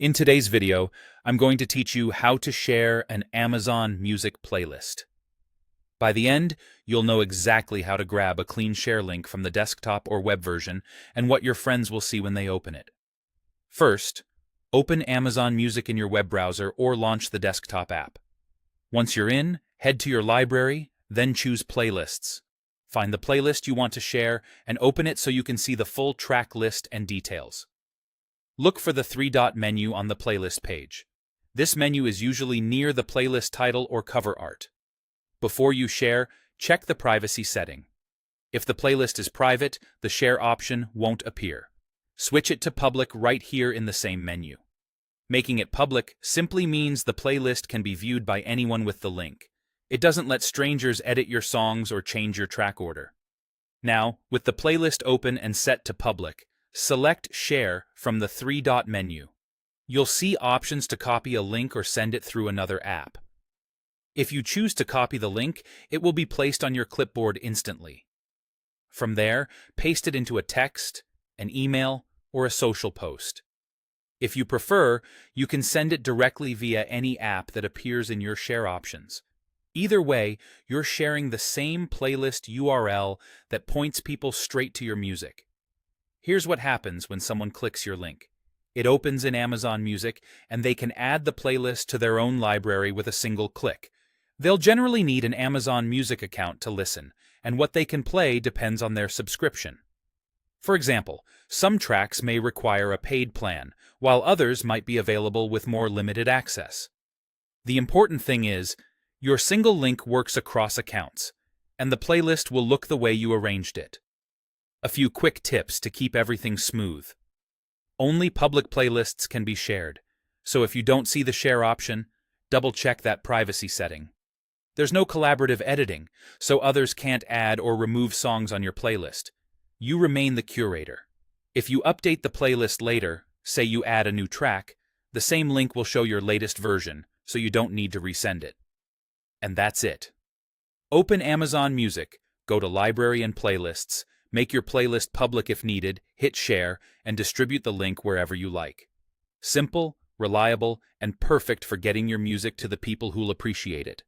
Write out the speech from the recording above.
In today's video, I'm going to teach you how to share an Amazon Music playlist. By the end, you'll know exactly how to grab a clean share link from the desktop or web version and what your friends will see when they open it. First, open Amazon Music in your web browser or launch the desktop app. Once you're in, head to your library, then choose Playlists. Find the playlist you want to share and open it so you can see the full track list and details. Look for the three-dot menu on the playlist page. This menu is usually near the playlist title or cover art. Before you share, check the privacy setting. If the playlist is private, the share option won't appear. Switch it to public right here in the same menu. Making it public simply means the playlist can be viewed by anyone with the link. It doesn't let strangers edit your songs or change your track order. Now, with the playlist open and set to public, select Share from the three-dot menu. You'll see options to copy a link or send it through another app. If you choose to copy the link, it will be placed on your clipboard instantly. From there, paste it into a text, an email, or a social post. If you prefer, you can send it directly via any app that appears in your share options. Either way, you're sharing the same playlist URL that points people straight to your music. Here's what happens when someone clicks your link. It opens in Amazon Music, and they can add the playlist to their own library with a single click. They'll generally need an Amazon Music account to listen, and what they can play depends on their subscription. For example, some tracks may require a paid plan, while others might be available with more limited access. The important thing is, your single link works across accounts, and the playlist will look the way you arranged it. A few quick tips to keep everything smooth. Only public playlists can be shared, so if you don't see the share option, double-check that privacy setting. There's no collaborative editing, so others can't add or remove songs on your playlist. You remain the curator. If you update the playlist later, say you add a new track, the same link will show your latest version, so you don't need to resend it. And that's it. Open Amazon Music, go to Library and Playlists, make your playlist public if needed, hit share, and distribute the link wherever you like. Simple, reliable, and perfect for getting your music to the people who'll appreciate it.